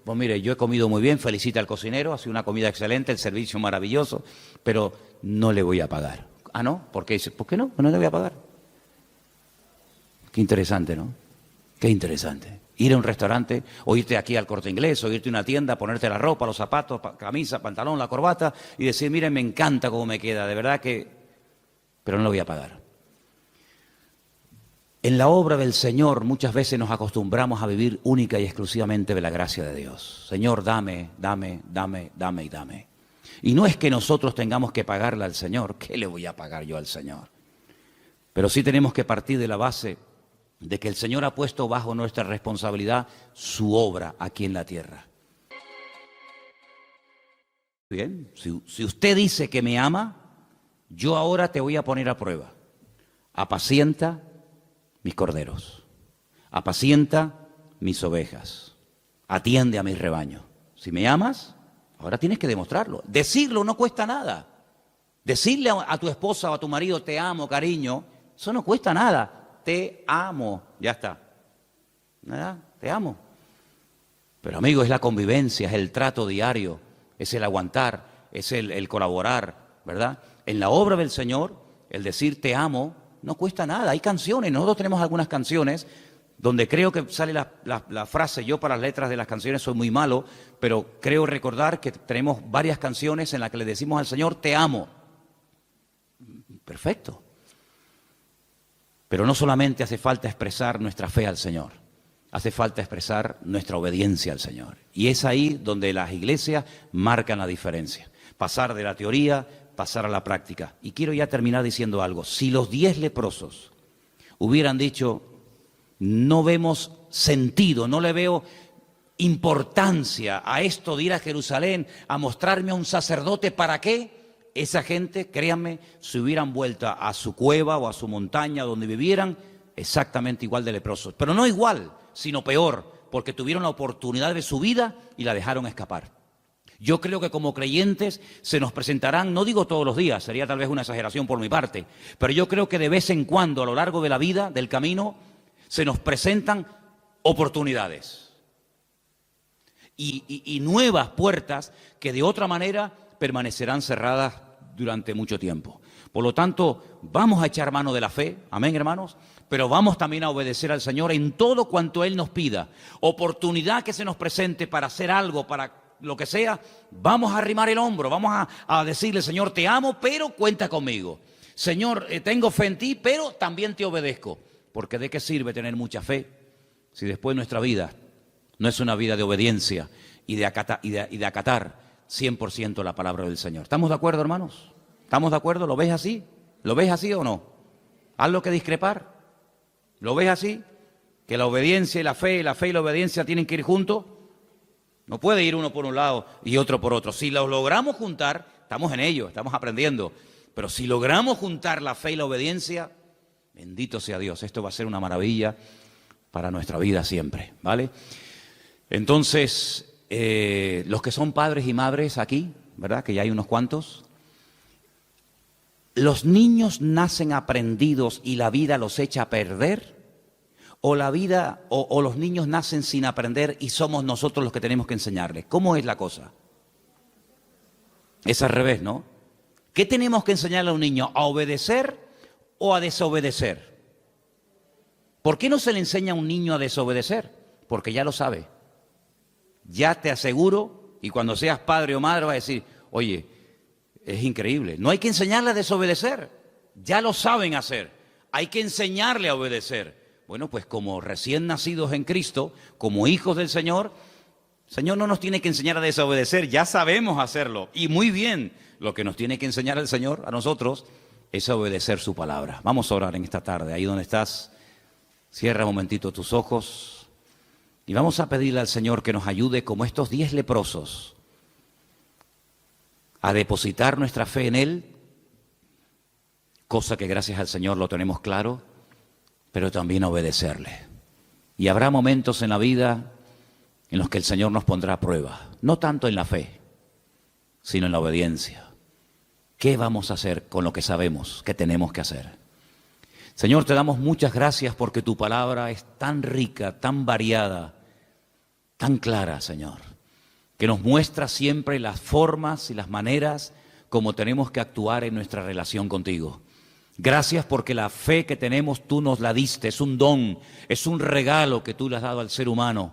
Pues mire, yo he comido muy bien, felicita al cocinero, ha sido una comida excelente, el servicio maravilloso, pero no le voy a pagar. Ah, ¿no? ¿Por qué? Dice, ¿por qué no? No le voy a pagar. Qué interesante, ¿no? Qué interesante. Ir a un restaurante, o irte aquí al Corte Inglés, o irte a una tienda, ponerte la ropa, los zapatos, camisa, pantalón, la corbata, y decir, miren, me encanta cómo me queda, de verdad que... pero no lo voy a pagar. En la obra del Señor muchas veces nos acostumbramos a vivir única y exclusivamente de la gracia de Dios. Señor, dame, dame, dame, dame y dame. Y no es que nosotros tengamos que pagarle al Señor. ¿Qué le voy a pagar yo al Señor? Pero sí tenemos que partir de la base de que el Señor ha puesto bajo nuestra responsabilidad su obra aquí en la tierra. Bien, si usted dice que me ama, yo ahora te voy a poner a prueba. Apacienta mis corderos, apacienta mis ovejas, atiende a mis rebaños. Si me amas, ahora tienes que demostrarlo. Decirlo no cuesta nada. Decirle a tu esposa o a tu marido, te amo, cariño, eso no cuesta nada. Te amo, ya está. ¿Verdad? Te amo. Pero amigo, es la convivencia, es el trato diario, es el aguantar, es el colaborar, ¿verdad? En la obra del Señor, el decir te amo no cuesta nada. Hay canciones, nosotros tenemos algunas canciones donde creo que sale la frase, yo para las letras de las canciones soy muy malo, pero creo recordar que tenemos varias canciones en las que le decimos al Señor te amo. Perfecto. Pero no solamente hace falta expresar nuestra fe al Señor, hace falta expresar nuestra obediencia al Señor. Y es ahí donde las iglesias marcan la diferencia. Pasar de la teoría, pasar a la práctica. Y quiero ya terminar diciendo algo. Si los 10 leprosos hubieran dicho, no vemos sentido, no le veo importancia a esto de ir a Jerusalén a mostrarme a un sacerdote. ¿Para qué? Esa gente, créanme, se hubieran vuelto a su cueva o a su montaña donde vivieran exactamente igual de leprosos. Pero no igual, sino peor, porque tuvieron la oportunidad de su vida y la dejaron escapar. Yo creo que como creyentes se nos presentarán, no digo todos los días, sería tal vez una exageración por mi parte, pero yo creo que de vez en cuando a lo largo de la vida, del camino, se nos presentan oportunidades y nuevas puertas que de otra manera permanecerán cerradas durante mucho tiempo. Por lo tanto, vamos a echar mano de la fe, amén, hermanos, pero vamos también a obedecer al Señor en todo cuanto Él nos pida. Oportunidad que se nos presente para hacer algo, para lo que sea, vamos a arrimar el hombro, vamos a decirle: Señor, te amo, pero cuenta conmigo. Señor, tengo fe en ti, pero también te obedezco. Porque ¿de qué sirve tener mucha fe si después nuestra vida no es una vida de obediencia y de acatar 100% la palabra del Señor? ¿Estamos de acuerdo, hermanos? ¿Estamos de acuerdo? ¿Lo ves así? ¿Lo ves así o no? ¿Algo que discrepar? ¿Lo ves así? ¿Que la obediencia y la fe y la obediencia tienen que ir juntos? No puede ir uno por un lado y otro por otro. Si los logramos juntar, estamos en ello, estamos aprendiendo. Pero si logramos juntar la fe y la obediencia, bendito sea Dios, esto va a ser una maravilla para nuestra vida siempre, ¿vale? Entonces, los que son padres y madres aquí, ¿verdad? Que ya hay unos cuantos. ¿Los niños nacen aprendidos y la vida los echa a perder? ¿O la vida o los niños nacen sin aprender y somos nosotros los que tenemos que enseñarles? ¿Cómo es la cosa? Es al revés, ¿no? ¿Qué tenemos que enseñarle a un niño? ¿A obedecer o a desobedecer? ¿Por qué no se le enseña a un niño a desobedecer? Porque ya lo sabe. Ya te aseguro, y cuando seas padre o madre vas a decir: oye, es increíble, no hay que enseñarle a desobedecer, ya lo saben hacer, hay que enseñarle a obedecer. Bueno, pues como recién nacidos en Cristo, como hijos del Señor, el Señor no nos tiene que enseñar a desobedecer, ya sabemos hacerlo, y muy bien. Lo que nos tiene que enseñar el Señor a nosotros es a obedecer su palabra. Vamos a orar en esta tarde, ahí donde estás, cierra un momentito tus ojos, y vamos a pedirle al Señor que nos ayude como estos 10 leprosos, a depositar nuestra fe en Él, cosa que gracias al Señor lo tenemos claro, pero también a obedecerle. Y habrá momentos en la vida en los que el Señor nos pondrá a prueba, no tanto en la fe, sino en la obediencia. ¿Qué vamos a hacer con lo que sabemos que tenemos que hacer? Señor, te damos muchas gracias porque tu palabra es tan rica, tan variada, tan clara, Señor, que nos muestra siempre las formas y las maneras como tenemos que actuar en nuestra relación contigo. Gracias porque la fe que tenemos tú nos la diste, es un don, es un regalo que tú le has dado al ser humano.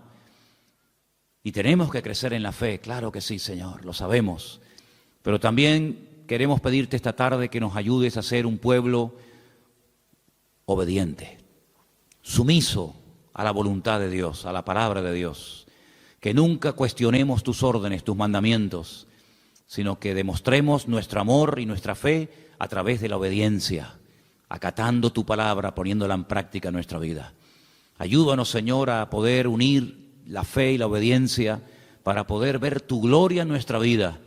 Y tenemos que crecer en la fe, claro que sí, Señor, lo sabemos. Pero también queremos pedirte esta tarde que nos ayudes a ser un pueblo obediente, sumiso a la voluntad de Dios, a la palabra de Dios. Que nunca cuestionemos tus órdenes, tus mandamientos, sino que demostremos nuestro amor y nuestra fe a través de la obediencia, acatando tu palabra, poniéndola en práctica en nuestra vida. Ayúdanos, Señor, a poder unir la fe y la obediencia para poder ver tu gloria en nuestra vida.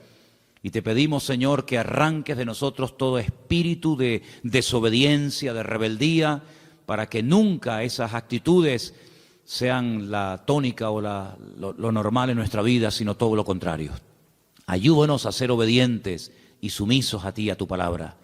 Y te pedimos, Señor, que arranques de nosotros todo espíritu de desobediencia, de rebeldía, para que nunca esas actitudes sean la tónica o lo normal en nuestra vida, sino todo lo contrario. Ayúdanos a ser obedientes y sumisos a ti, a tu palabra.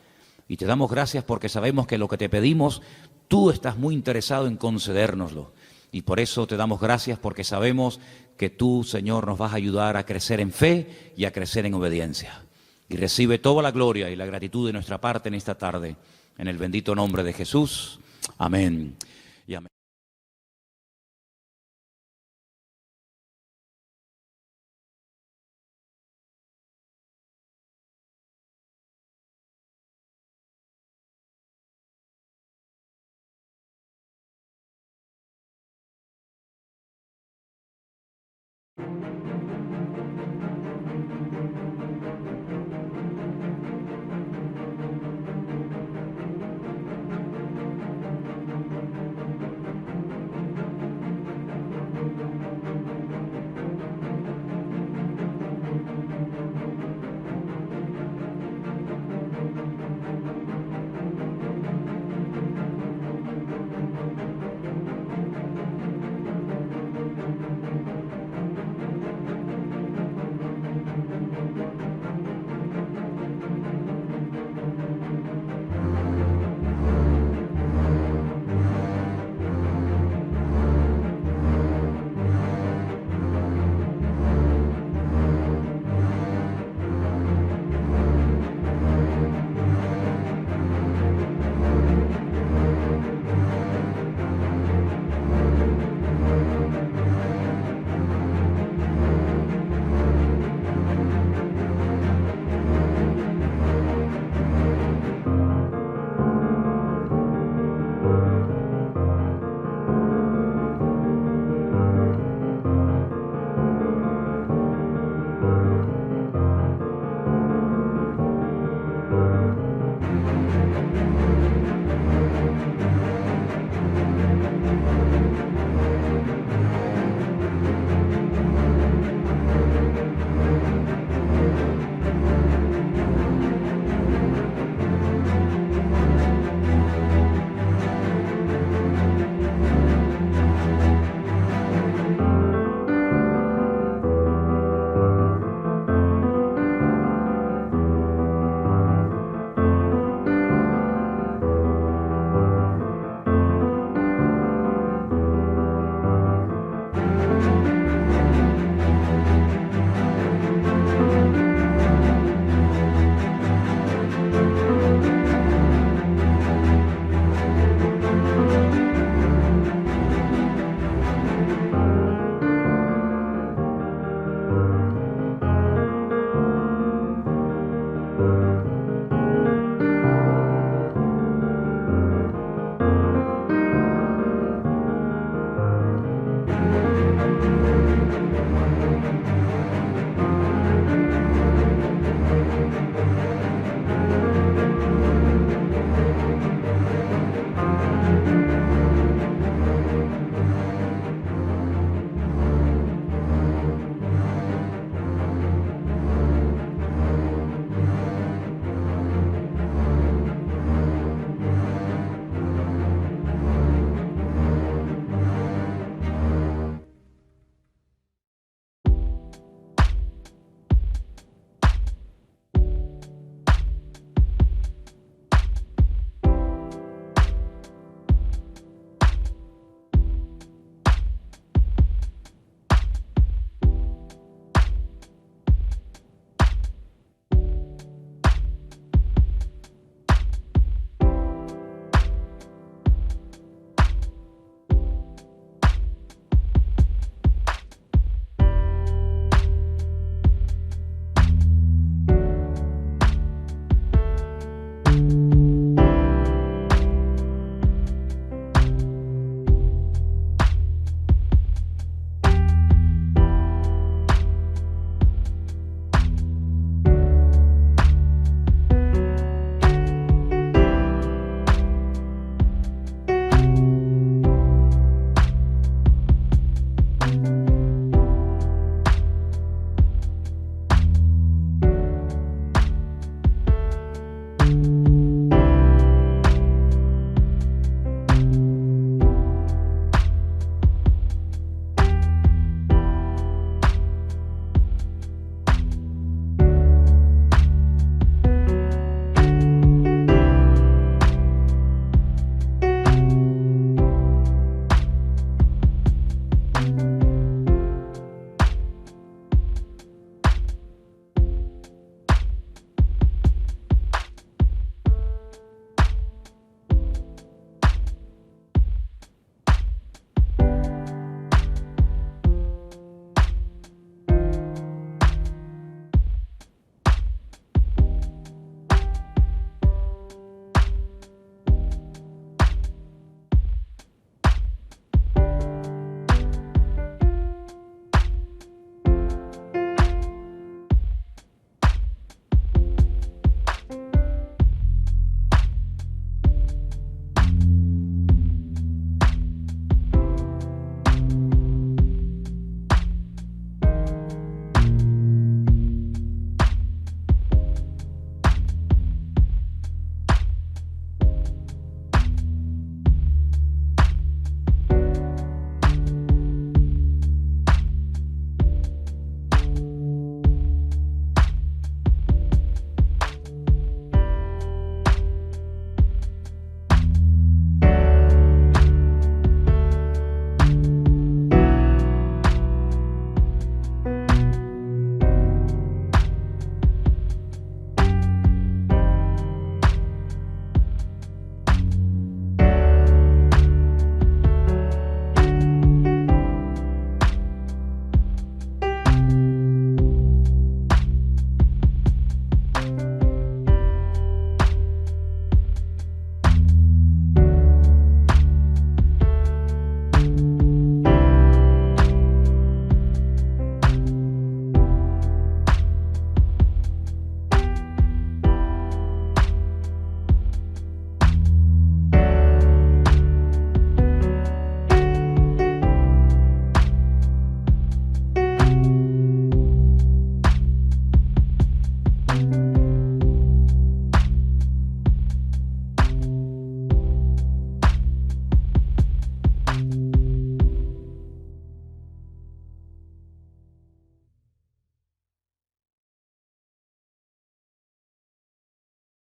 Y te damos gracias porque sabemos que lo que te pedimos, tú estás muy interesado en concedérnoslo. Y por eso te damos gracias porque sabemos que tú, Señor, nos vas a ayudar a crecer en fe y a crecer en obediencia. Y recibe toda la gloria y la gratitud de nuestra parte en esta tarde. En el bendito nombre de Jesús. Amén y amén.